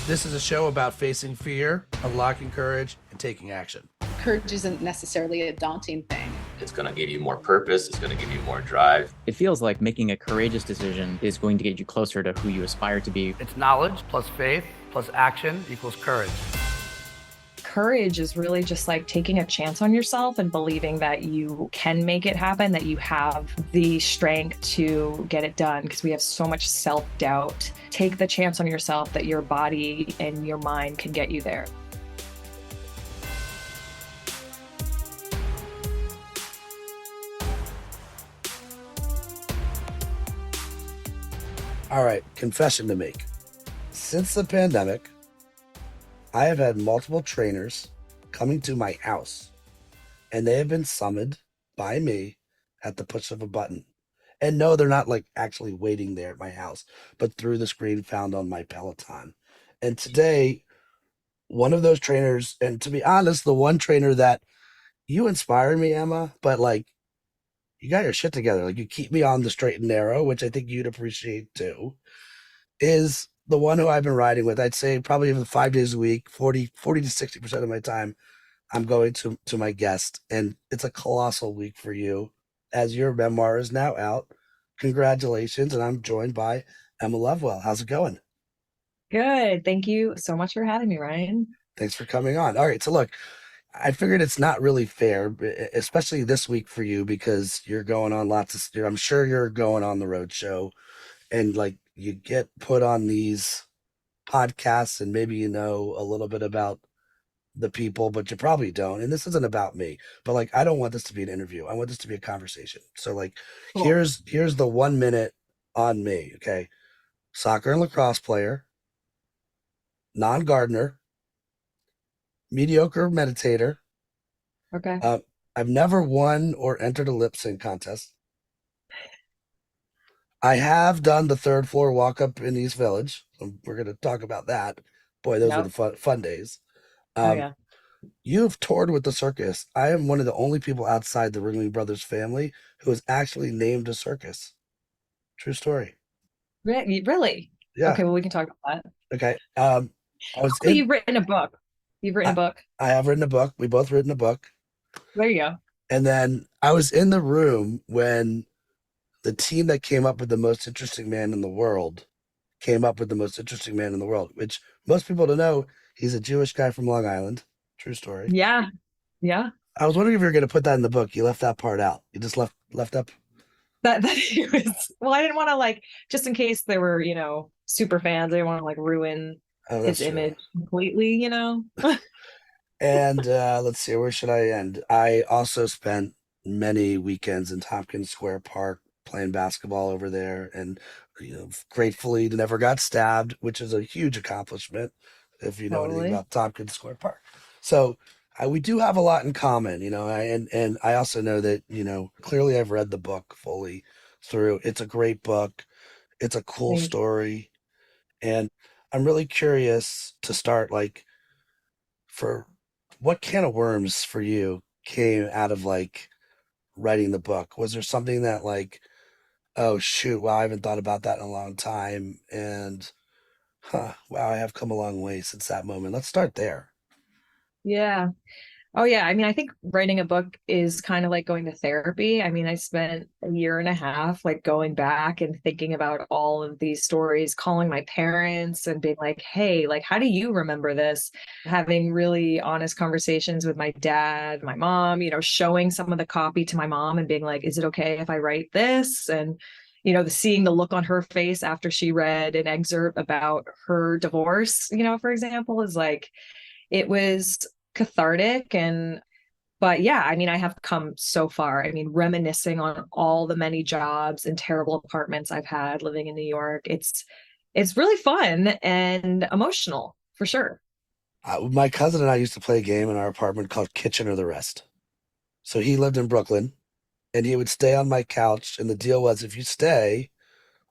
This is a show about facing fear, unlocking courage, and taking action. Courage isn't necessarily a daunting thing. It's going to give you more purpose. It's going to give you more drive. It feels like making a courageous decision is going to get you closer to who you aspire to be. It's knowledge plus faith plus action equals courage. Courage is really just like taking a chance on yourself and believing that you can make it happen, that you have the strength to get it done, because we have so much self-doubt. Take the chance on yourself that your body and your mind can get you there. All right, confession to make. Since the pandemic, I have had multiple trainers coming to my house, and they have been summoned by me at the push of a button. And no, they're not like actually waiting there at my house, but through the screen found on my Peloton. And today, one of those trainers, and to be honest, the one trainer that you inspire me, Emma, but like you got your shit together. Like you keep me on the straight and narrow, which I think you'd appreciate too, is the one who I've been riding with. I'd say probably even 5 days a week, 40 to 60% of my time, I'm going to my guest. And it's a colossal week for you as your memoir is now out. Congratulations. And I'm joined by Emma Lovewell. How's it going? Good. Thank you so much for having me, Ryan. Thanks for coming on. All right. So look, I figured it's not really fair, especially this week for you, because you're going on I'm sure you're going on the road show, and like you get put on these podcasts and maybe you know a little bit about the people, but you probably don't. And this isn't about me, but like, I don't want this to be an interview. I want this to be a conversation. So like, Cool. here's the 1 minute on me. Okay. Soccer and lacrosse player, non-gardener, mediocre meditator. Okay. I've never won or entered a lip sync contest. I have done the third floor walk up in East Village. We're going to talk about that. Boy, those were Yep. the fun days. Oh, yeah. You've toured with the circus. I am one of the only people outside the Ringling Brothers family who has actually named a circus. True story. Really? Yeah. Okay, well, we can talk about that. Okay. I was Oh, you've written a book. You've written a book. I have written a book. We both written a book. There you go. And then I was in the room when the team that came up with the most interesting man in the world came up with the most interesting man in the world, which most people don't know. He's a Jewish guy from Long Island. True story. Yeah. Yeah. I was wondering if you were going to put that in the book. You left that part out. You just left up. That it was, well, I didn't want to, like, just in case there were, super fans, I didn't want to like ruin his image completely, And let's see, where should I end? I also spent many weekends in Tompkins Square Park playing basketball over there, and gratefully never got stabbed, which is a huge accomplishment if you know anything Totally. about Tompkins Square Park. So we do have a lot in common, and I also know that, clearly I've read the book fully through. It's a great book. It's a cool Thank you. story. And I'm really curious to start, like, for what can of worms for you came out of like writing the book? Was there something that like, oh shoot, wow, I haven't thought about that in a long time, and wow, I have come a long way since that moment. Let's start there. Yeah. Oh, yeah. I mean, I think writing a book is kind of like going to therapy. I mean, I spent a year and a half like going back and thinking about all of these stories, calling my parents and being like, hey, like, how do you remember this? Having really honest conversations with my dad, my mom, showing some of the copy to my mom and being like, is it okay if I write this? And, seeing the look on her face after she read an excerpt about her divorce, for example, is like, it was cathartic. But yeah, I mean, I have come so far. I mean, reminiscing on all the many jobs and terrible apartments I've had living in New York, it's really fun and emotional for sure. My cousin and I used to play a game in our apartment called Kitchen or the Rest. So he lived in Brooklyn, and he would stay on my couch, and the deal was, if you stay,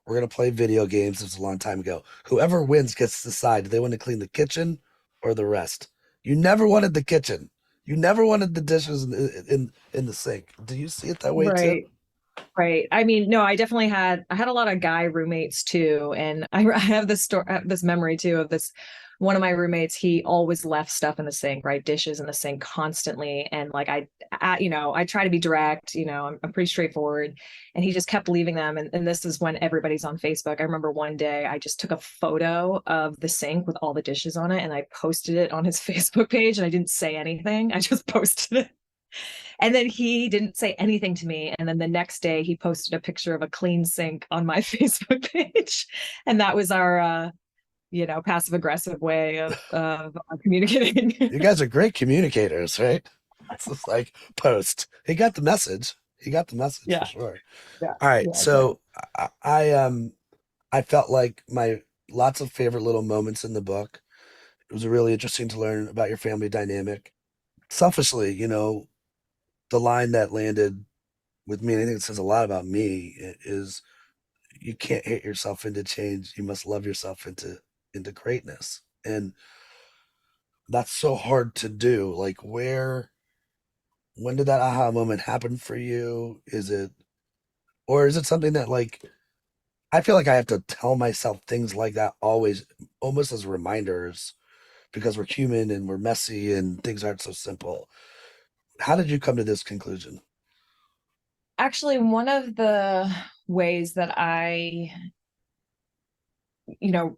we're going to play video games. It was a long time ago. Whoever wins gets to decide, do they want to clean the kitchen or the rest? You never wanted the kitchen. You never wanted the dishes in the sink. Do you see it that way Right. too? Right. I mean, no, I definitely I had a lot of guy roommates too. And I have this story, this memory too of this. One of my roommates, he always left stuff in the sink, right? Dishes in the sink constantly. And like, I try to be direct, I'm pretty straightforward. And he just kept leaving them. And this is when everybody's on Facebook. I remember one day I just took a photo of the sink with all the dishes on it and I posted it on his Facebook page and I didn't say anything. I just posted it. And then he didn't say anything to me. And then the next day he posted a picture of a clean sink on my Facebook page. And that was our, passive aggressive way of communicating. You guys are great communicators, right? It's just like post. He got the message. He got the message Yeah. for sure. Yeah. All right. Yeah, So I felt like my lots of favorite little moments in the book. It was really interesting to learn about your family dynamic. Selfishly, the line that landed with me, and I think it says a lot about me, is you can't hate yourself into change. You must love yourself into greatness. And that's so hard to do. Like when did that aha moment happen for you? Or is it something that like I feel like I have to tell myself things like that always, almost as reminders, because we're human and we're messy and things aren't so simple. How did you come to this conclusion? Actually, one of the ways that I,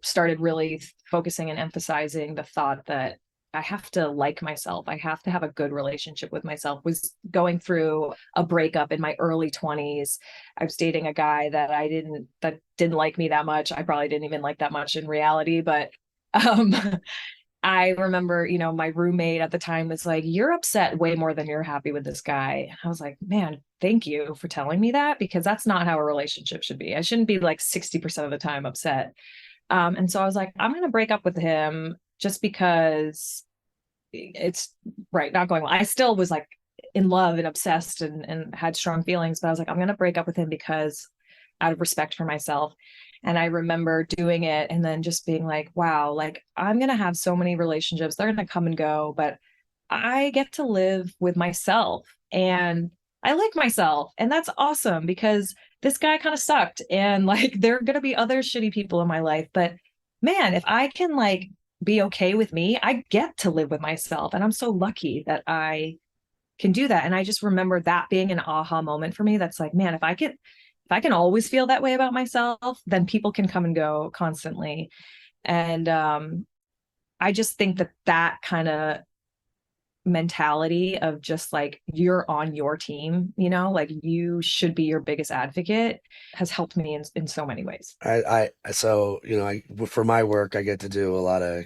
started really focusing and emphasizing the thought that I have to like myself, I have to have a good relationship with myself, was going through a breakup in my early 20s. I was dating a guy that didn't like me that much. I probably didn't even like that much in reality, but um I remember, my roommate at the time was like, "You're upset way more than you're happy with this guy." I was like, "Man, thank you for telling me that, because that's not how a relationship should be. I shouldn't be like 60% of the time upset." And so I was like, I'm going to break up with him just because it's right, not going well. I still was like in love and obsessed and had strong feelings, but I was like, I'm going to break up with him because out of respect for myself. And I remember doing it and then just being like, wow, like I'm going to have so many relationships. They're going to come and go, but I get to live with myself and I like myself. And that's awesome because this guy kind of sucked. And like, there are going to be other shitty people in my life. But man, if I can like be okay with me, I get to live with myself. And I'm so lucky that I can do that. And I just remember that being an aha moment for me. That's like, man, if I can always feel that way about myself, then people can come and go constantly. And I just think that kind of mentality of just like you're on your team, like you should be your biggest advocate, has helped me in so many ways. So for my work I get to do a lot of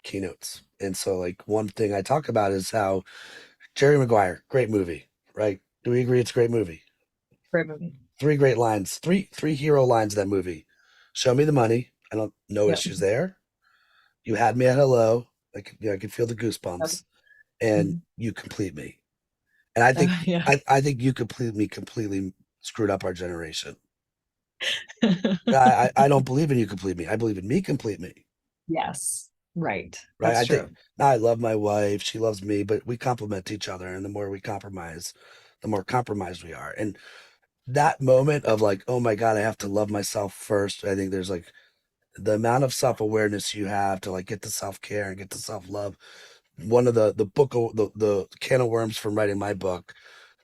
keynotes, and so like one thing I talk about is how Jerry Maguire, great movie, right? Do we agree it's a great movie? Great movie. Three great lines, three hero lines in that movie. Show me the money. I don't no Yep. issues there. You had me at hello. I could feel the goosebumps. And you complete me. And I think Yeah. I think you completely screwed up our generation. I don't believe in you complete me. I believe in me complete me. Yes. Right. Right. That's true. I love my wife. She loves me, but we complement each other. And the more we compromise, the more compromised we are. And that moment of like, oh my God, I have to love myself first. I think there's like the amount of self-awareness you have to like get to self-care and get to self-love. One of the book, the can of worms from writing my book,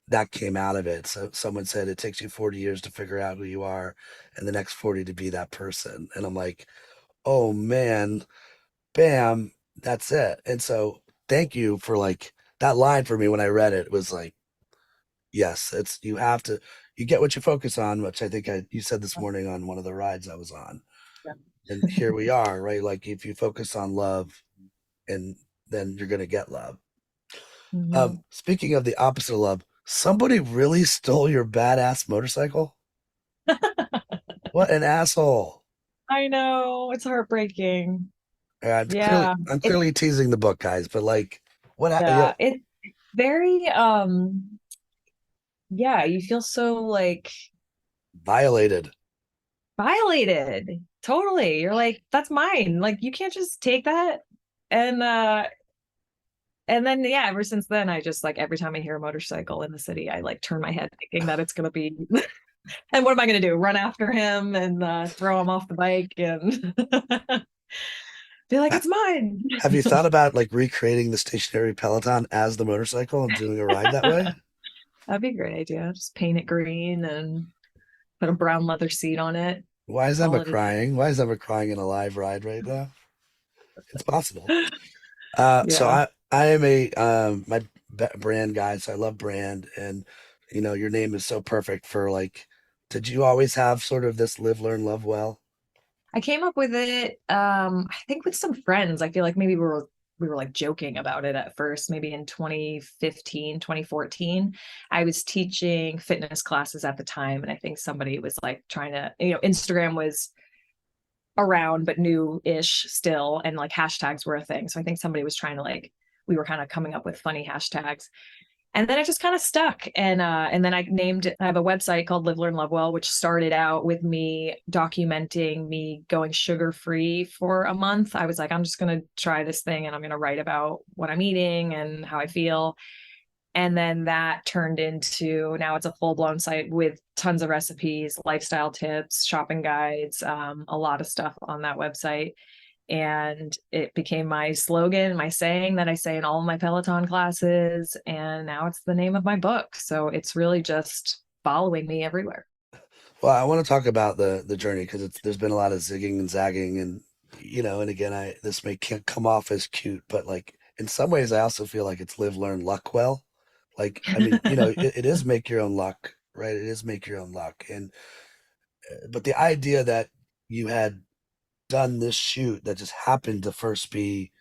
that came out of it. So someone said it takes you 40 years to figure out who you are and the next 40 to be that person. And I'm like, oh man, bam, that's it. And so thank you for like that line for me when I read it. It was like, yes, you get what you focus on, which I think you said this morning on one of the rides I was on. Yeah. And here we are, right? Like if you focus on love, and then you're gonna get love. Mm-hmm. Speaking of the opposite of love, somebody really stole your badass motorcycle. What an asshole! I know, it's heartbreaking. I'm Yeah. clearly teasing the book, guys, but like, what happened? Yeah. It's very yeah, you feel so like Violated. violated. Totally. You're like, that's mine. Like you can't just take that. And And then, yeah, ever since then, I just like every time I hear a motorcycle in the city, I like turn my head thinking that it's going to be, and what am I going to do? Run after him and throw him off the bike and be like, it's mine. Have you thought about like recreating the stationary Peloton as the motorcycle and doing a ride that way? That'd be a great idea. Just paint it green and put a brown leather seat on it. Why is Call Emma it a- crying? Why is Emma crying in a live ride right now? It's possible. So Yeah. I am a my brand guy, so I love brand, and your name is so perfect for like. Did you always have sort of this live, learn, love well? I came up with it, I think with some friends. I feel like maybe we were like joking about it at first, maybe in 2015, 2014. I was teaching fitness classes at the time, and I think somebody was like trying to, Instagram was around but new-ish still, and like hashtags were a thing. So I think somebody was trying to like, we were kind of coming up with funny hashtags. And then it just kind of stuck. And then I have a website called Live, Learn, Lovewell, which started out with me documenting me going sugar-free for a month. I was like, I'm just going to try this thing and I'm going to write about what I'm eating and how I feel. And then that turned into, now it's a full-blown site with tons of recipes, lifestyle tips, shopping guides, a lot of stuff on that website. And it became my slogan, my saying that I say in all of my Peloton classes. And now it's the name of my book. So it's really just following me everywhere. Well, I want to talk about the journey because there's been a lot of zigging and zagging, and and again, this may can't come off as cute, but like in some ways, I also feel like it's live, learn, luck well. Like, I mean, it is make your own luck, right? It is make your own luck, and but the idea that you had done this shoot that just happened to first be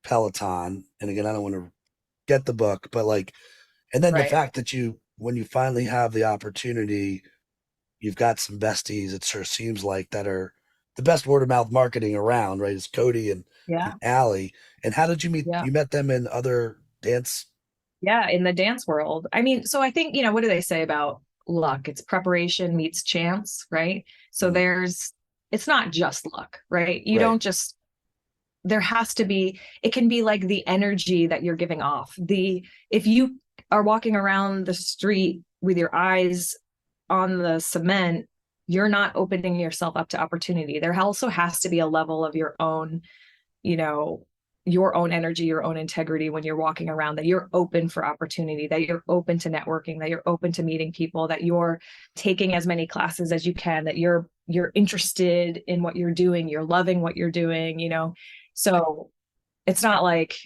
Peloton, and again, I don't want to get the book, but like, and then the Right. fact that when you finally have the opportunity, you've got some besties, it sure seems like, that are the best word of mouth marketing around, right? It's Cody and Yeah. Allie. And how did you meet? Yeah. You met them in other dance. Yeah. In the dance world. I mean, so I think, what do they say about luck? It's preparation meets chance, right? So Mhm. it's not just luck, right? You Right. don't just, there has to be, it can be like the energy that you're giving off. If you are walking around the street with your eyes on the cement, you're not opening yourself up to opportunity. There also has to be a level of you know, your own energy, your own integrity when you're walking around, that you're open for opportunity, that you're open to networking, that you're open to meeting people, that you're taking as many classes as you can, that you're interested in what you're doing, you're loving what you're doing. So it's not like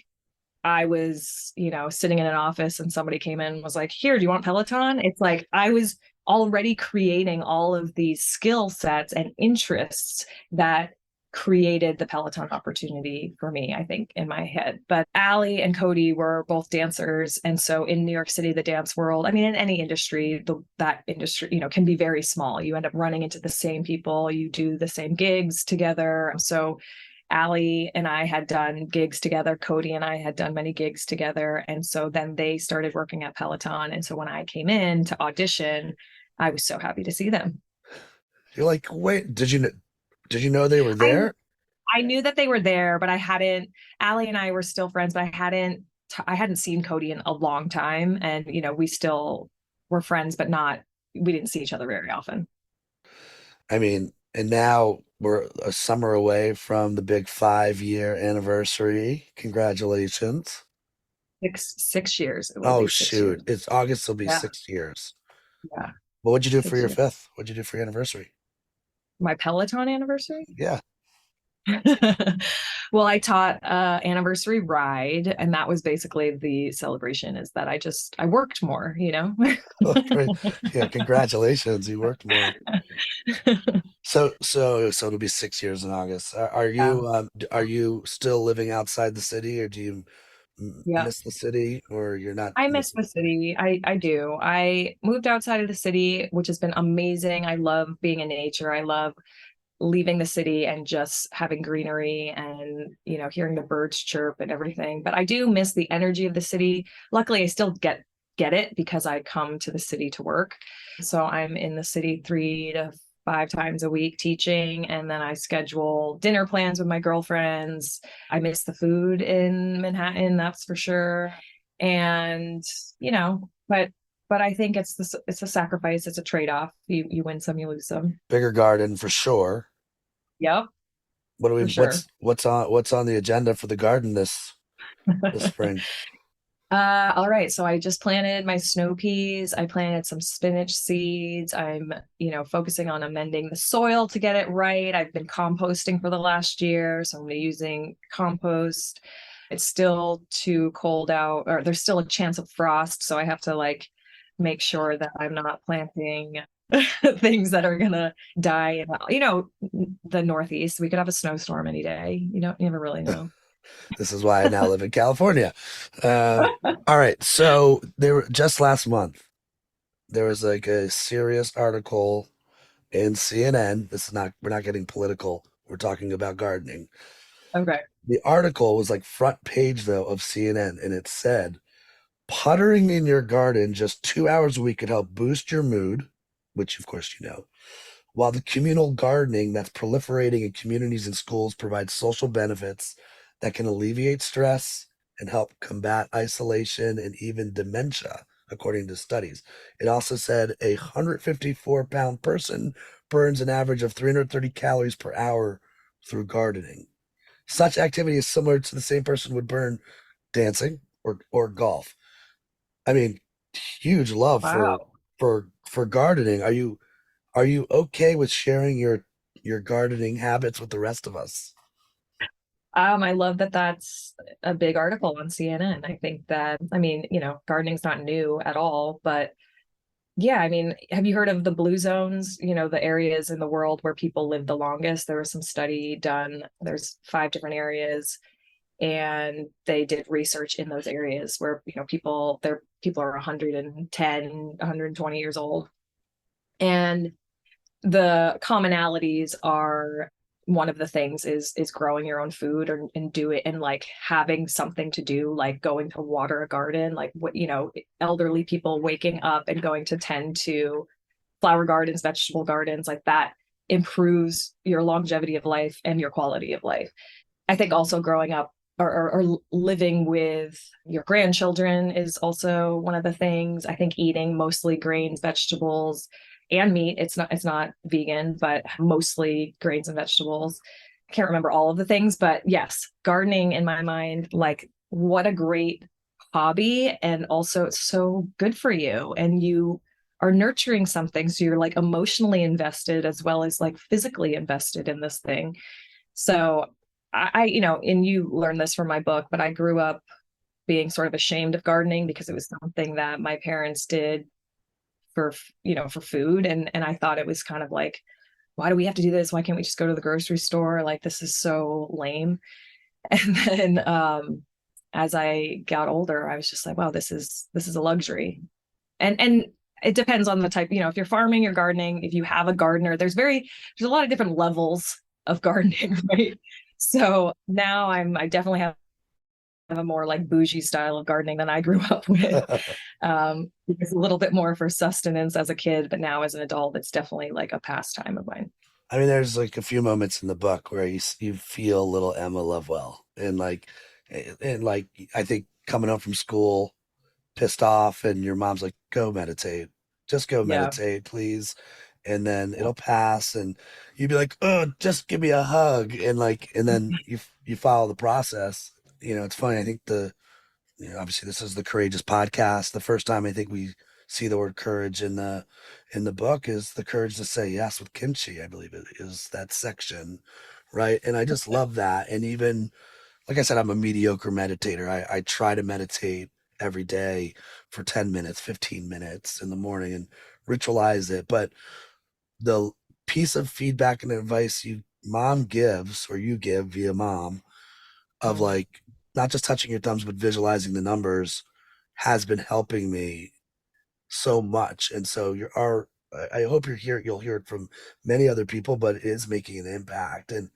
I was, sitting in an office and somebody came in and was like, here, do you want Peloton? It's like I was already creating all of these skill sets and interests that created the Peloton opportunity for me, I think, in my head. But Allie and Cody were both dancers. And so in New York City, the dance world, I mean, in any industry, that industry, can be very small. You end up running into the same people, you do the same gigs together. So Allie and I had done gigs together. Cody and I had done many gigs together. And so then they started working at Peloton. And so when I came in to audition, I was so happy to see them. You're like, wait, did you know they were I there? I knew that they were there, but I hadn't, Allie and I were still friends, but I hadn't seen Cody in a long time. And, we still were friends, but we didn't see each other very often. I mean, and now we're a summer away from the big 5-year anniversary. Congratulations. 6 years. It will Oh be 6 years. shoot. It's August, will be Yeah. 6 years. Yeah. What would you do for your 6 years. fifth? What'd you do for your anniversary? My Peloton anniversary? Yeah. Well, I taught anniversary ride, and that was basically the celebration, is that I worked more. Oh, great. Yeah, congratulations. You worked more. So it'll be 6 years in August. Are Yeah. are you still living outside the city, or do you Yeah. miss the city, or you're not I miss missing the city. I do. I moved outside of the city, which has been amazing. I love being in nature. I love leaving the city and just having greenery and, hearing the birds chirp and everything. But I do miss the energy of the city. Luckily, I still get it because I come to the city to work. So I'm in the city 5 times a week teaching, and then I schedule dinner plans with my girlfriends. I miss the food in Manhattan, that's for sure. And, but I think it's a sacrifice, it's a trade-off. You win some, you lose some. Bigger garden for sure. Yep, What do we for sure. what's on the agenda for the garden this spring? All right. So I just planted my snow peas. I planted some spinach seeds. I'm, focusing on amending the soil to get it right. I've been composting for the last year, so I'm gonna be using compost. It's still too cold out, or there's still a chance of frost, so I have to like make sure that I'm not planting things that are gonna die. The Northeast, we could have a snowstorm any day. You never really know. This is why I now live in California. All right. So just last month, there was like a serious article in CNN. We're not getting political. We're talking about gardening. Okay. The article was like front page though of CNN, and it said, puttering in your garden just 2 hours a week could help boost your mood, which of course while the communal gardening that's proliferating in communities and schools provides social benefits that can alleviate stress and help combat isolation and even dementia, according to studies. It also said a 154-pound person burns an average of 330 calories per hour through gardening. Such activity is similar to the same person would burn dancing or golf. I mean, huge love Wow. for gardening. Are you okay with sharing your gardening habits with the rest of us? I love that that's a big article on CNN. I think that, gardening's not new at all, but yeah, have you heard of the blue zones? The areas in the world where people live the longest. There was some study done. There's 5 different areas, and they did research in those areas where, people are 110, 120 years old. And the commonalities are, one of the things is growing your own food, and do it, and like having something to do, like going to water a garden, like what, elderly people waking up and going to tend to flower gardens, vegetable gardens, like that improves your longevity of life and your quality of life. I think also growing up or living with your grandchildren is also one of the things. I think eating mostly grains, vegetables, and meat. It's not vegan, but mostly grains and vegetables. I can't remember all of the things, but yes, gardening in my mind, like what a great hobby. And also it's so good for you, and you are nurturing something. So you're like emotionally invested as well as like physically invested in this thing. So and you learned this from my book, but I grew up being sort of ashamed of gardening because it was something that my parents did for food, and I thought it was kind of like, why do we have to do this? Why can't we just go to the grocery store? Like, this is so lame. And then as I got older, I was just like, wow, this is a luxury. And it depends on the type, if you're farming or gardening, if you have a gardener, there's a lot of different levels of gardening, right? So now I definitely have a more like bougie style of gardening than I grew up with. It's a little bit more for sustenance as a kid, but now as an adult, it's definitely like a pastime of mine. I mean, there's like a few moments in the book where you feel little Emma Lovewell, and I think coming home from school, pissed off, and your mom's like, "Go meditate, just go Yeah. meditate, please," and then it'll pass, and you'd be like, "Oh, just give me a hug," and then you follow the process. It's funny. I think obviously this is the Courageous podcast. The first time I think we see the word courage in the book is the courage to say yes with kimchi. I believe it is that section, right? And I just love that. And even like I said, I'm a mediocre meditator. I try to meditate every day for 10 minutes, 15 minutes in the morning and ritualize it. But the piece of feedback and advice mom gives, or you give via mom, of like not just touching your thumbs but visualizing the numbers, has been helping me so much. And so I hope you'll hear it from many other people, but it is making an impact. And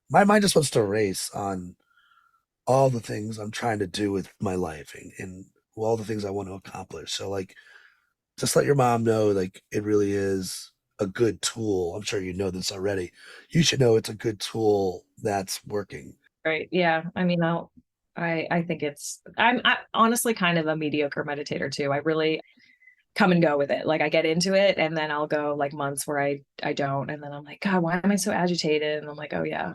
my mind just wants to race on all the things I'm trying to do with my life, and all the things I want to accomplish. So like, just let your mom know, like, it really is a good tool. I'm sure you know this already. You should know it's a good tool that's working. Right. Yeah. I mean, I think I honestly kind of a mediocre meditator too. I really come and go with it. Like I get into it and then I'll go like months where I don't. And then I'm like, God, why am I so agitated? And I'm like, oh yeah.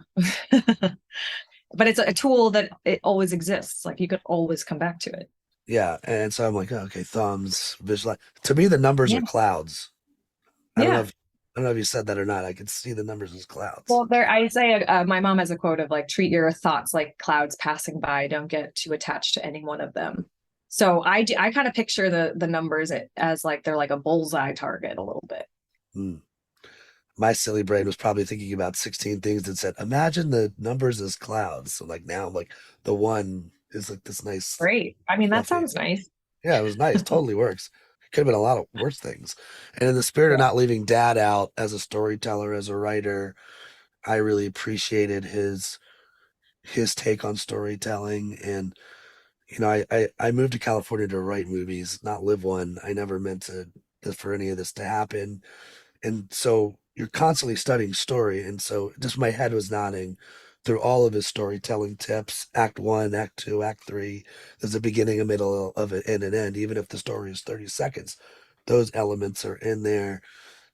But it's a tool that it always exists. Like you could always come back to it. Yeah. And so I'm like, oh, okay, thumbs, visualize. To me, the numbers Yeah. are clouds. Yeah. I don't know if you said that or not. I can see the numbers as clouds. Well, I say my mom has a quote of like, treat your thoughts like clouds passing by. Don't get too attached to any one of them. So I kind of picture the numbers as like they're like a bullseye target a little bit. Hmm. My silly brain was probably thinking about 16 things that said, imagine the numbers as clouds. So like now, like the one is like this nice, Great. I mean, that fluffy. sounds nice. Yeah, it was nice. Totally works. Could have been a lot of worse things. And in the spirit of Yeah. not leaving dad out as a storyteller, as a writer, I really appreciated his take on storytelling. And I moved to California to write movies, not live one. I never meant for any of this to happen. And so you're constantly studying story. And so just my head was nodding through all of his storytelling tips. Act 1, Act 2, Act 3. There's a beginning, a middle of it, and an end. Even if the story is 30 seconds, those elements are in there.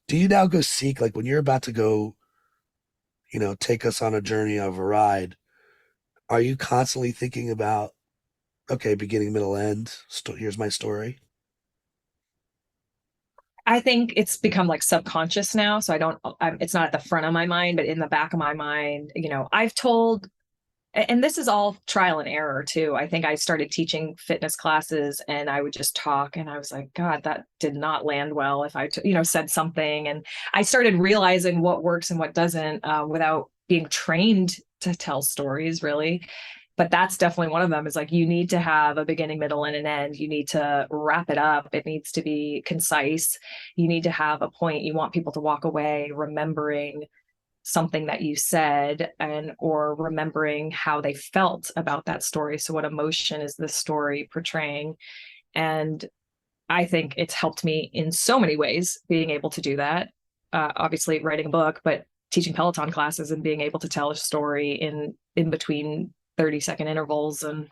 Do you now go seek, like when you're about to go, take us on a journey of a ride, are you constantly thinking about, okay, beginning, middle, end, here's my story? I think it's become like subconscious now. So it's not at the front of my mind, but in the back of my mind, I've told, and this is all trial and error too. I think I started teaching fitness classes and I would just talk and I was like, God, that did not land well if I, said something. And I started realizing what works and what doesn't without being trained to tell stories really. But that's definitely one of them is like, you need to have a beginning, middle, and an end. You need to wrap it up. It needs to be concise. You need to have a point. You want people to walk away remembering something that you said or remembering how they felt about that story. So what emotion is this story portraying? And I think it's helped me in so many ways being able to do that. Obviously writing a book, but teaching Peloton classes and being able to tell a story in between 30-second intervals and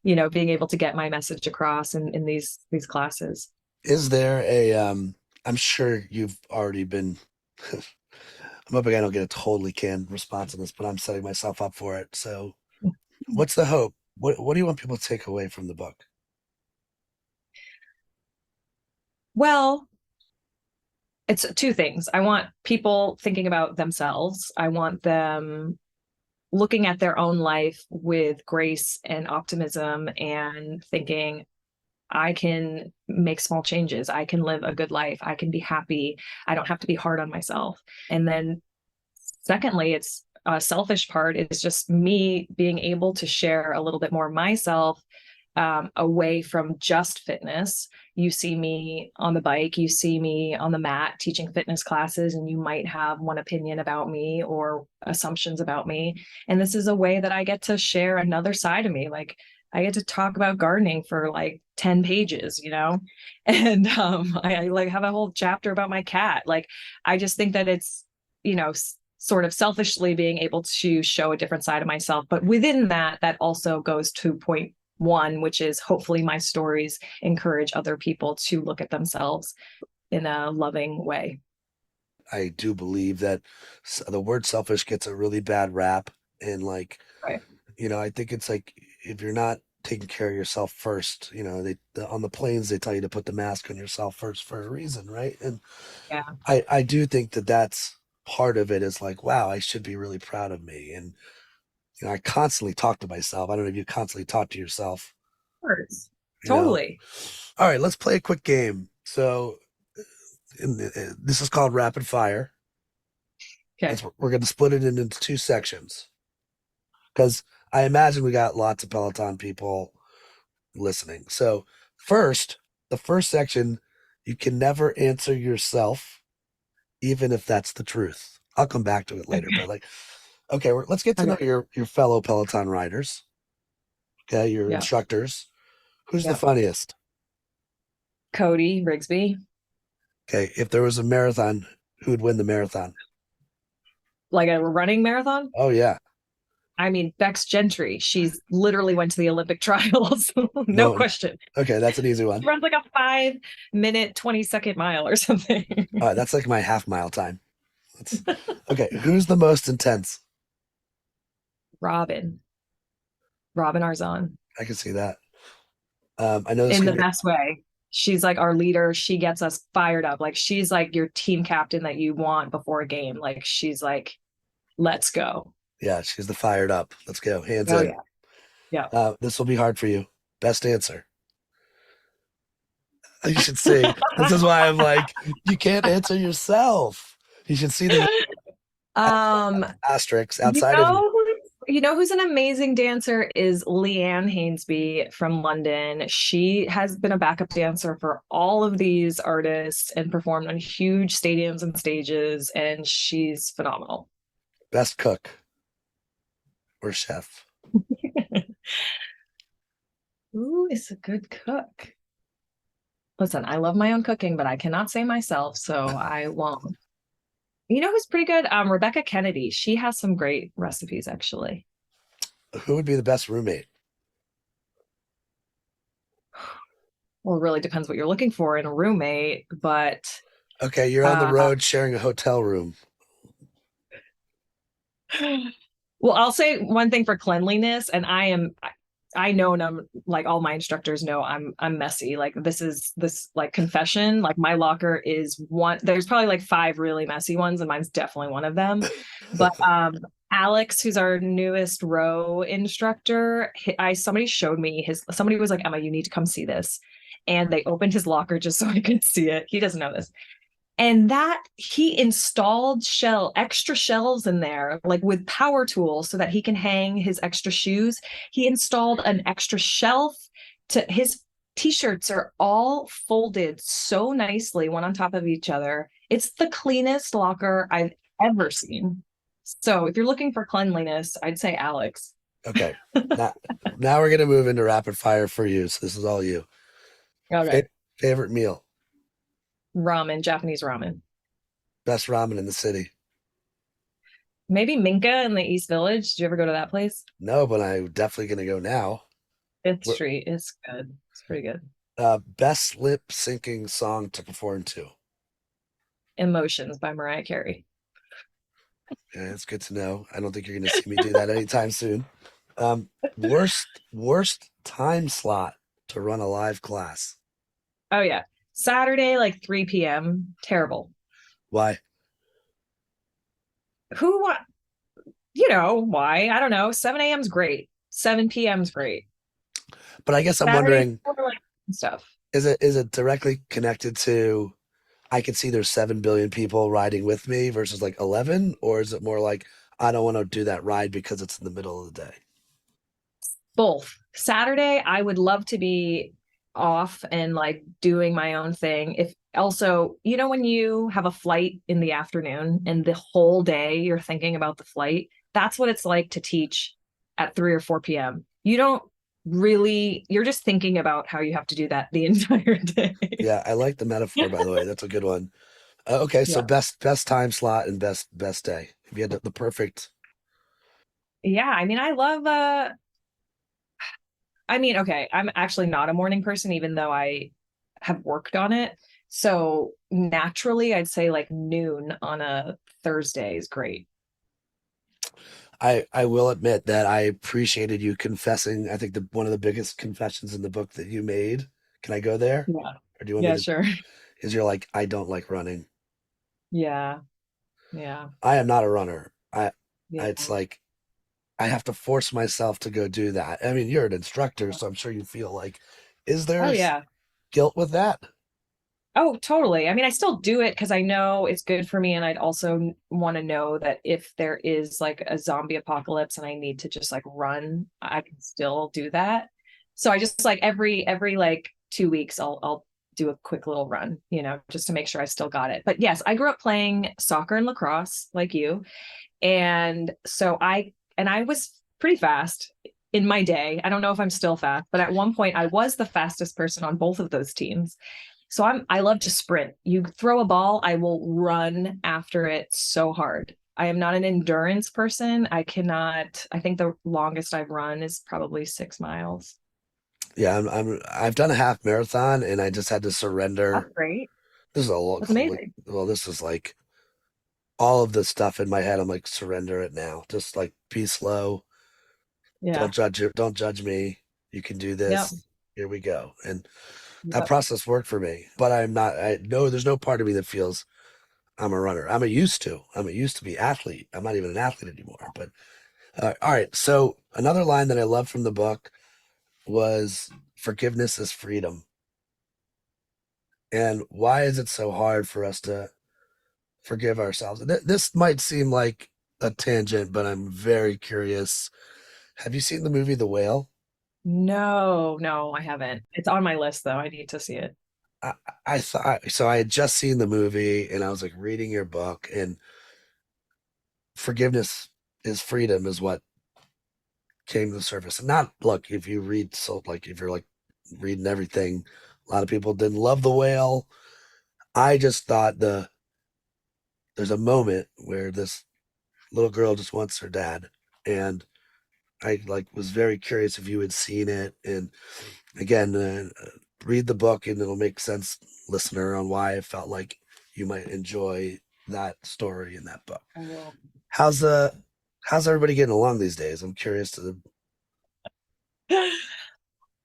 being able to get my message across in these classes. Is there I'm sure you've already been I'm hoping I don't get a totally canned response on this, but I'm setting myself up for it. So what's the hope? What do you want people to take away from the book? Well, it's two things. I want people thinking about themselves. I want them looking at their own life with grace and optimism and thinking, I can make small changes. I can live a good life. I can be happy. I don't have to be hard on myself. And then secondly, it's a selfish part is just me being able to share a little bit more myself away from just fitness. You see me on the bike, you see me on the mat teaching fitness classes, and you might have one opinion about me or assumptions about me. And this is a way that I get to share another side of me. Like I get to talk about gardening for like 10 pages, and I like have a whole chapter about my cat. Like, I just think that it's, sort of selfishly being able to show a different side of myself. But within that also goes to point one, which is hopefully my stories encourage other people to look at themselves in a loving way. I do believe that the word selfish gets a really bad rap. And like, Right. I think it's like, if you're not taking care of yourself first, on the planes, they tell you to put the mask on yourself first for a reason. Right. And Yeah. I do think that that's part of it is like, wow, I should be really proud of me. And, I constantly talk to myself. I don't know if you constantly talk to yourself. Of course. you know? Totally. All right, let's play a quick game. So this is called rapid fire. Okay. We're going to split it into two sections because I imagine we got lots of Peloton people listening. So the first section, you can never answer yourself, even if that's the truth. I'll come back to it later, but like, okay, let's get to know your fellow Peloton riders. Okay, your instructors. Who's the funniest? Cody Rigsby. Okay, if there was a marathon, who would win the marathon? Like a running marathon? Oh yeah, I mean, Bex Gentry, she's literally went to the Olympic trials. No no. question. Okay, that's an easy one. She runs like a 5-minute, 20-second mile or something. All right, that's like my half mile time. Okay, who's the most intense? Robin Arzon. I can see that. I know this In the can be, best way. She's like our leader. She gets us fired up. Like she's like your team captain that you want before a game. Like she's like, let's go. yeah, she's the fired up. Let's go. Hands Oh in. yeah. Yeah. This will be hard for you. Best answer. You should see. This is why I'm like, you can't answer yourself. You should see the asterisks outside of you. You know who's an amazing dancer is Leanne Hainsby from London. She has been a backup dancer for all of these artists and performed on huge stadiums and stages, and she's phenomenal. Best cook or chef. Who is a good cook? Listen, I love my own cooking, but I cannot say myself, so I won't. You know who's pretty good? Rebecca Kennedy. She has some great recipes, actually. Who would be the best roommate? Well, it really depends what you're looking for in a roommate, but Okay, you're on the road sharing a hotel room. well, I'll say one thing for cleanliness, and I know, and I'm like all my instructors know I'm messy. Like this like confession, like my locker is one, there's probably like 5 really messy ones, and mine's definitely one of them. But Alex, who's our newest row instructor, somebody showed me somebody was like, Emma, you need to come see this. And they opened his locker just so I could see it. He doesn't know this. And that he installed extra shelves in there, like with power tools so that he can hang his extra shoes. He installed an extra shelf to his t-shirts are all folded so nicely, one on top of each other. It's the cleanest locker I've ever seen. So if you're looking for cleanliness, I'd say Alex. Okay. Now we're going to move into rapid fire for you. So this is all you. Okay. Favorite meal? Ramen, Japanese ramen. Best ramen in the city? Maybe Minka in the East Village. Did you ever go to that place? No, but I'm definitely going to go now. Fifth Street is good. It's pretty good. Best lip syncing song to perform to? Emotions by Mariah Carey. Yeah, it's good to know. I don't think you're going to see me do that anytime soon. Worst time slot to run a live class? Oh yeah, Saturday, like 3 p.m. Terrible. Why? You know why? I don't know. 7 a.m. is great. 7 p.m. is great. But I guess I'm Saturday, wondering, stuff. Is it directly connected to, I can see there's 7 billion people riding with me versus like 11, or is it more like I don't want to do that ride because it's in the middle of the day? Both. Saturday, I would love to be off and like doing my own thing. If also, you know, when you have a flight in the afternoon and the whole day you're thinking about the flight, that's what it's like to teach at 3 or 4 p.m. You're just thinking about how you have to do that the entire day. Yeah, I like the metaphor, by the way. That's a good one. Okay, so Yeah. best time slot and best day. If you had the perfect. Yeah, I mean, okay, I'm actually not a morning person, even though I have worked on it. So naturally, I'd say like noon on a Thursday is great. I will admit that I appreciated you confessing. I think one of the biggest confessions in the book that you made. Can I go there? Yeah. Or do you want Yeah, me to? sure. Is you're like, I don't like running. Yeah. Yeah. I am not a runner. Yeah. It's like I have to force myself to go do that. I mean, you're an instructor, so I'm sure you feel like, is there Oh, yeah. guilt with that? Oh, totally. I mean, I still do it because I know it's good for me. And I'd also want to know that if there is like a zombie apocalypse and I need to just like run, I can still do that. So I just like every like 2 weeks, I'll do a quick little run, you know, just to make sure I still got it. But yes, I grew up playing soccer and lacrosse like you. And so I was pretty fast in my day. I don't know if I'm still fast, but at one point I was the fastest person on both of those teams. So I love to sprint. You throw a ball, I will run after it so hard. I am not an endurance person. I think the longest I've run is probably 6 miles. Yeah, I've done a half marathon and I just had to surrender. That's great. This is a lot. That's amazing. Well, this is like all of the stuff in my head. I'm like, surrender it now. Just like be slow. Yeah. Don't judge me. You can do Yep. this. Here we go. And that Yep. process worked for me. But I know there's no part of me that feels I'm a runner. I'm a used to be athlete. I'm not even an athlete anymore. But all right. So another line that I love from the book was forgiveness is freedom. And why is it so hard for us to forgive ourselves? This might seem like a tangent, but I'm very curious. Have you seen the movie The Whale? No, I haven't. It's on my list though. I need to see it. I thought so. I had just seen the movie and I was like reading your book, and forgiveness is freedom is what came to the surface. And not look, if you read, so like if you're like reading everything, a lot of people didn't love The Whale. I just thought there's a moment where this little girl just wants her dad, and I like was very curious if you had seen it. And again, read the book and it'll make sense, listener, on why I felt like you might enjoy that story in that book. I will. How's everybody getting along these days? I'm curious to.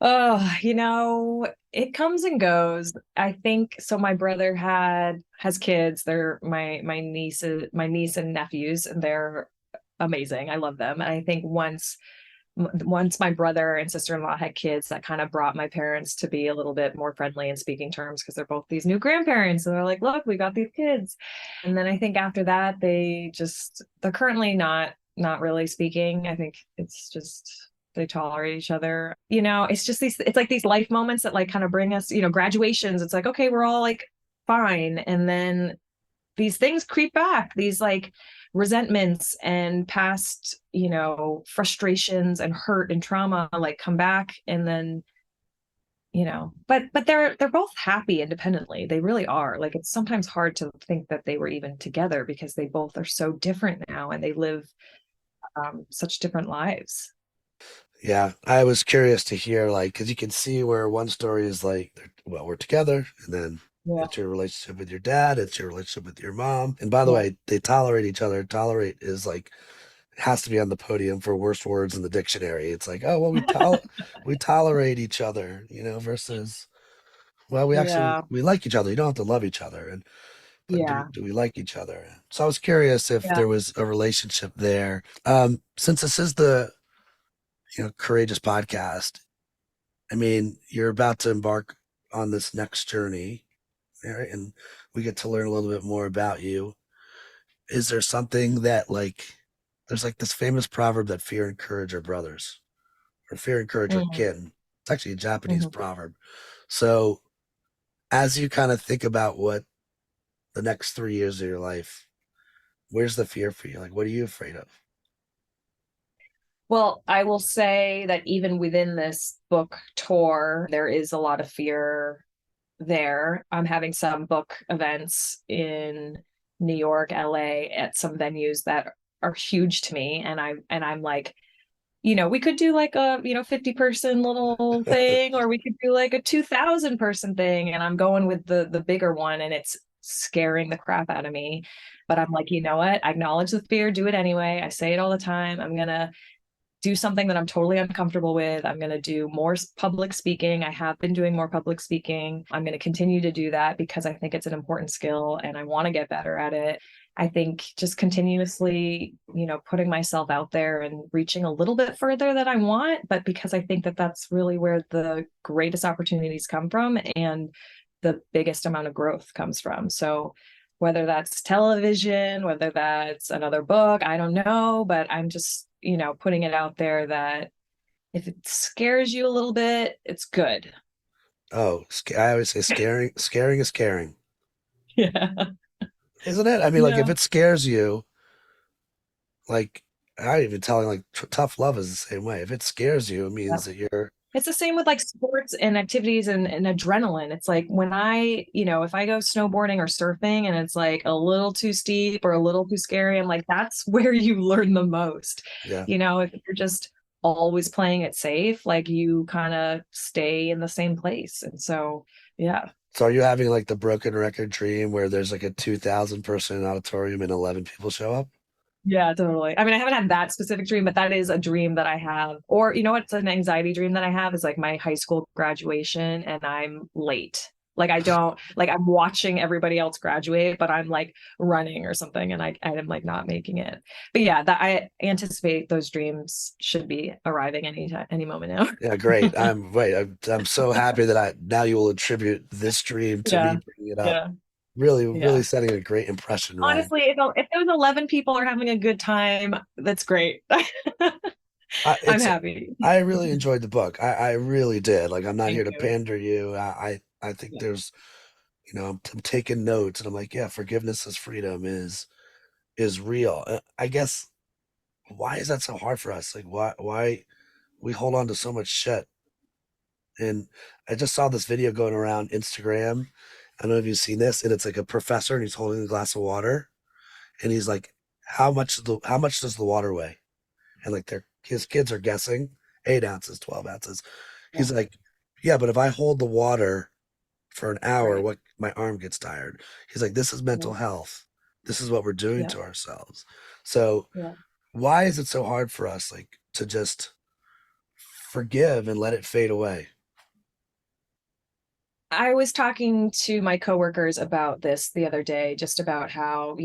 Oh, it comes and goes. I think so. My brother has kids. They're my niece and nephews, and they're amazing. I love them. And I think once my brother and sister-in-law had kids, that kind of brought my parents to be a little bit more friendly in speaking terms, because they're both these new grandparents and they're like, look, we got these kids. And then I think after that, they're currently not really speaking. I think it's just they tolerate each other. It's like these life moments that like kind of bring us, graduations. It's like, okay, we're all like fine. And then these things creep back, these like resentments and past, frustrations and hurt and trauma like come back. And then, but they're both happy independently. They really are. Like, it's sometimes hard to think that they were even together because they both are so different now and they live such different lives. Yeah, I was curious to hear, like, because you can see where one story is like, well, we're together, and then Yeah. it's your relationship with your dad, it's your relationship with your mom. And by the Yeah. way, they tolerate each other. Tolerate is like, has to be on the podium for worst words in the dictionary. It's like, oh, well, we tolerate each other, versus, well, Yeah. we like each other. You don't have to love each other. But Yeah. do we like each other? So I was curious if Yeah. there was a relationship there. Since this is the Courageous podcast, I mean, you're about to embark on this next journey, right? And we get to learn a little bit more about you. Is there something that there's like this famous proverb that fear and courage are brothers, or fear and courage are Mhm. kin. It's actually a Japanese Mhm. proverb. So as you kind of think about what the next 3 years of your life, where's the fear for you? Like, what are you afraid of? Well, I will say that even within this book tour, there is a lot of fear there. I'm having some book events in New York, LA, at some venues that are huge to me. And I'm like, we could do like a, 50-person little thing, or we could do like a 2,000-person thing. And I'm going with the bigger one, and it's scaring the crap out of me. But I'm like, you know what? I acknowledge the fear, do it anyway. I say it all the time. I'm gonna do something that I'm totally uncomfortable with. I'm going to do more public speaking. I have been doing more public speaking. I'm going to continue to do that because I think it's an important skill and I want to get better at it. I think just continuously, putting myself out there and reaching a little bit further than I want, but because I think that that's really where the greatest opportunities come from and the biggest amount of growth comes from. So whether that's television, whether that's another book, I don't know, but I'm just, putting it out there that if it scares you a little bit, it's good. Oh, I always say scaring is caring. Yeah. Isn't it? I mean, like, Yeah. if it scares you, like, I even telling like tough love is the same way. If it scares you, it means that It's the same with like sports and activities and adrenaline. It's like when if I go snowboarding or surfing and it's like a little too steep or a little too scary, I'm like, that's where you learn the most. Yeah. If you're just always playing it safe, like you kind of stay in the same place. And so, yeah. So are you having like the broken record dream where there's like a 2,000 person auditorium and 11 people show up? Yeah, totally. I mean, I haven't had that specific dream, but that is a dream that I have. Or, you know what's an anxiety dream that I have is like my high school graduation and I'm late. Like I'm watching everybody else graduate, but I'm like running or something and I'm like not making it. But yeah, that I anticipate those dreams should be arriving any moment now. Yeah, great. I'm so happy that now you will attribute this dream to Yeah. me bringing it up. Yeah. Really, Yeah. really setting a great impression, Ryan. Honestly, if those 11 people are having a good time, that's great. I'm happy. I really enjoyed the book. I really did. Like, I'm not Thank here to you. pander you. I think Yeah. there's, I'm taking notes and I'm like, yeah, forgiveness is freedom is real. I guess, why is that so hard for us? Like, why we hold on to so much shit? And I just saw this video going around Instagram. I don't know if you've seen this, and it's like a professor and he's holding a glass of water and he's like, how much does the water weigh? And like his kids are guessing 8 ounces, 12 ounces. He's like, yeah, but if I hold the water for an hour, Right. what my arm gets tired. He's like, this is mental health. This is what we're doing Yeah. to ourselves. So Yeah. why is it so hard for us like to just forgive and let it fade away? I was talking to my coworkers about this the other day, just about how,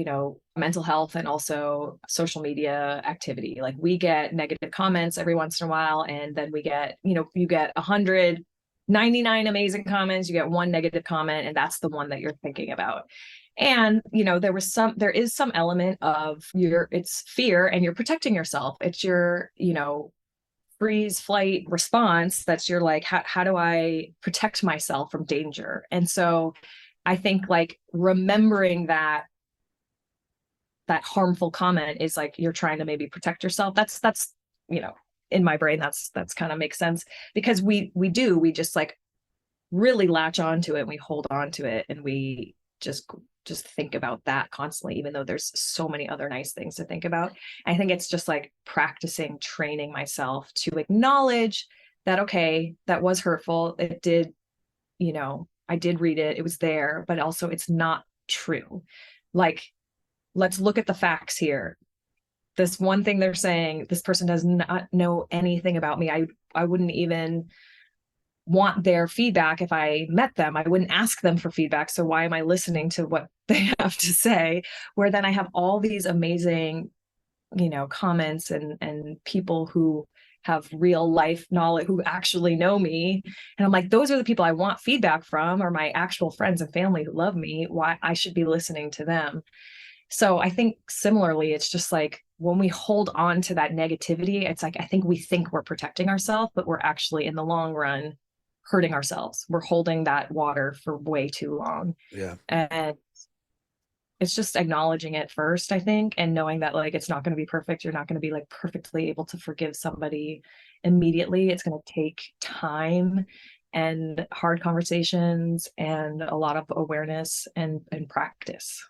mental health and also social media activity. Like we get negative comments every once in a while, and then we get, you get 199 amazing comments, you get one negative comment, and that's the one that you're thinking about. And, there is some element of it's fear and you're protecting yourself. It's your, freeze flight response that's you're like, how do I protect myself from danger? And so I think like remembering that harmful comment is like you're trying to maybe protect yourself. That's in my brain that's kind of makes sense, because we just like really latch onto it and we hold on to it and we just think about that constantly, even though there's so many other nice things to think about. I think it's just like practicing training myself to acknowledge that, okay, that was hurtful. It did, I did read it. It was there, but also it's not true. Like, let's look at the facts here. This one thing they're saying, this person does not know anything about me. I wouldn't even want their feedback. If I met them, I wouldn't ask them for feedback. So why am I listening to what they have to say? Where then I have all these amazing, comments and people who have real life knowledge, who actually know me. And I'm like, those are the people I want feedback from, or my actual friends and family who love me. Why I should be listening to them. So I think similarly, it's just like when we hold on to that negativity, it's like, I think we think we're protecting ourselves, but we're actually in the long run hurting ourselves. We're holding that water for way too long. Yeah. And it's just acknowledging it first, I think, and knowing that like it's not going to be perfect. You're not going to be like perfectly able to forgive somebody immediately. It's going to take time and hard conversations and a lot of awareness and practice.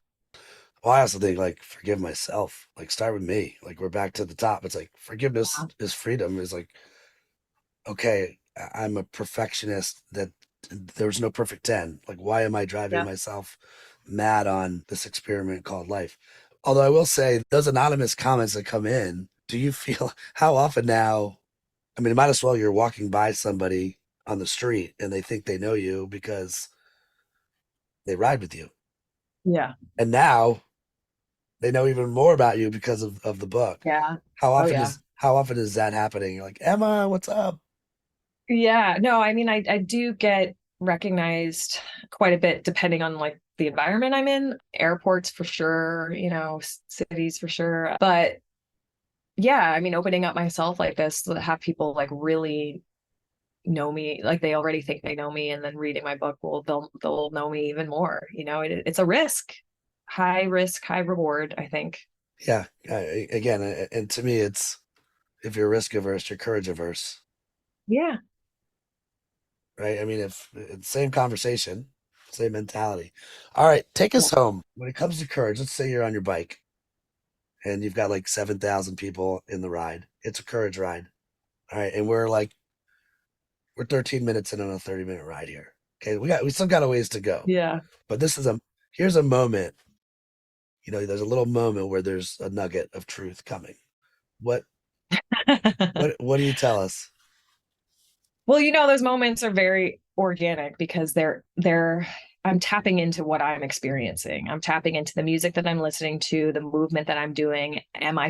Well, I also think like forgive myself. Like start with me. Like we're back to the top. It's like forgiveness is freedom. Is like, okay, I'm a perfectionist that there's no perfect 10. Like, why am I driving myself mad on this experiment called life? Although I will say those anonymous comments that come in, do you feel how often now, I mean, it might as well you're walking by somebody on the street and they think they know you because they ride with you. Yeah. And now they know even more about you because of the book. Yeah. How often is that happening? You're like, Emma, what's up? Yeah, no, I mean, I do get recognized quite a bit depending on like the environment I'm in. Airports for sure, cities for sure. But yeah, I mean, opening up myself like this to have people like really know me, like they already think they know me, and then reading my book, they'll know me even more. It's a high risk, high reward, I think. Yeah. Again, and to me, it's if you're risk averse, you're courage averse. Yeah. right? I mean, if same conversation, same mentality. All right, take us home. When it comes to courage, let's say you're on your bike and you've got like 7,000 people in the ride. It's a courage ride. All right. And we're 13 minutes in on a 30-minute ride here. Okay. We still got a ways to go. Yeah. But here's a moment, there's a little moment where there's a nugget of truth coming. What do you tell us? Well, those moments are very organic because I'm tapping into what I'm experiencing. I'm tapping into the music that I'm listening to, the movement that I'm doing.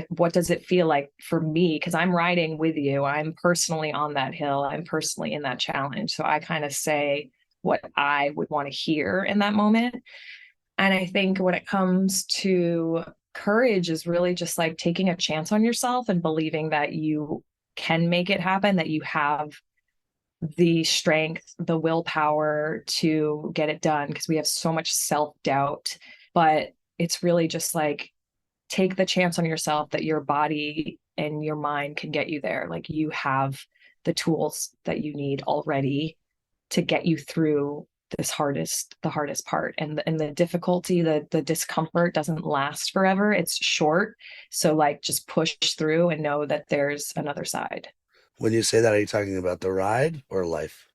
What does it feel like for me? Because I'm riding with you. I'm personally on that hill. I'm personally in that challenge. So I kind of say what I would want to hear in that moment. And I think when it comes to courage is really just like taking a chance on yourself and believing that you can make it happen, that you have the strength, the willpower to get it done, because we have so much self-doubt. But it's really just like, take the chance on yourself that your body and your mind can get you there. Like, you have the tools that you need already to get you through the hardest part. And the difficulty, the discomfort doesn't last forever. It's short. So like, just push through and know that there's another side. When you say that, are you talking about the ride or life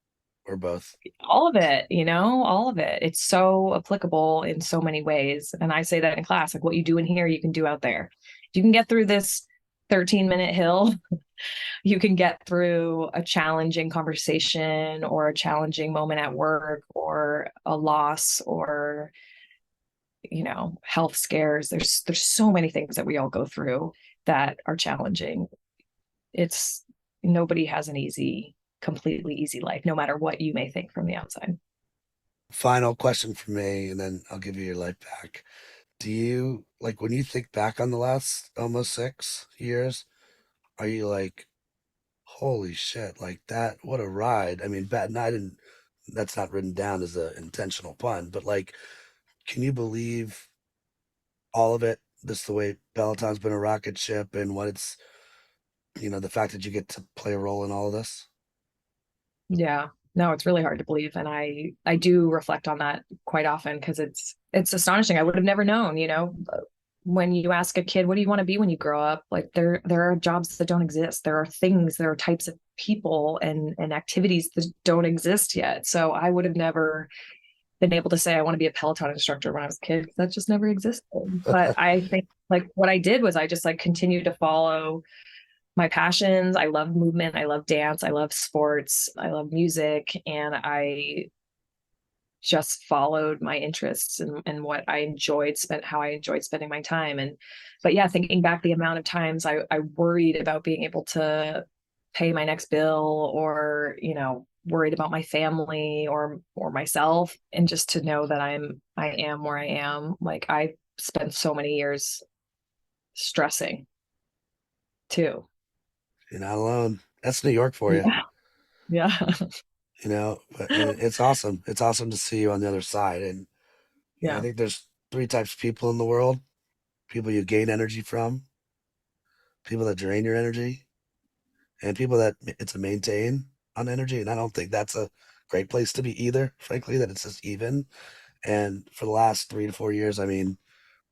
or both? All of it, all of it. It's so applicable in so many ways. And I say that in class, like, what you do in here, you can do out there. If you can get through this 13-minute hill, you can get through a challenging conversation or a challenging moment at work or a loss or, health scares. There's so many things that we all go through that are challenging. Nobody has an completely easy life, no matter what you may think from the outside. Final question for me, and then I'll give you your life back. Do you, when you think back on the last almost 6 years, are you like, holy shit, like that, what a ride? I mean, that's not written down as an intentional pun, but can you believe all of it? This the way Peloton's been a rocket ship, and what it's, the fact that you get to play a role in all of this? Yeah, no, it's really hard to believe. And I do reflect on that quite often, because it's astonishing. I would have never known, when you ask a kid, what do you want to be when you grow up? Like, there are jobs that don't exist. There are types of people and activities that don't exist yet. So I would have never been able to say I want to be a Peloton instructor when I was a kid. That just never existed. But I think what I did was I just continued to follow my passions. I love movement. I love dance. I love sports. I love music. And I just followed my interests and what I how I enjoyed spending my time. But yeah, thinking back, the amount of times I worried about being able to pay my next bill, or, worried about my family or myself. And just to know that I am where I am. Like, I spent so many years stressing too. You're not alone. That's New York for you. Yeah. But it's awesome. It's awesome to see you on the other side. And I think there's 3 types of people in the world: people you gain energy from, people that drain your energy, and people that it's a maintain on energy. And I don't think that's a great place to be either, frankly, that it's just even. And for the last 3 to 4 years, I mean,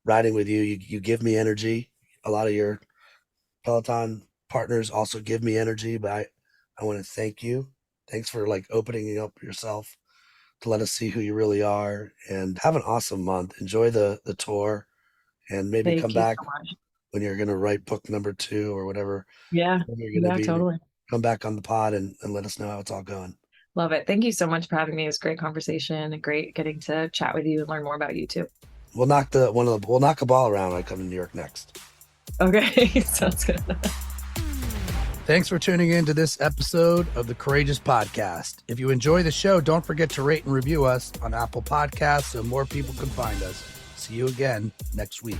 riding with you give me energy. A lot of your Peloton partners also give me energy, but I want to thank you. Thanks for opening up yourself to let us see who you really are, and have an awesome month. Enjoy the tour, and maybe come back when you're going to write book number 2 or whatever. Yeah. You're gonna be. Totally. Come back on the pod and let us know how it's all going. Love it. Thank you so much for having me. It was a great conversation and great getting to chat with you and learn more about you too. We'll knock a ball around when I come to New York next. Okay. Sounds good. Thanks for tuning in to this episode of the Courageous Podcast. If you enjoy the show, don't forget to rate and review us on Apple Podcasts so more people can find us. See you again next week.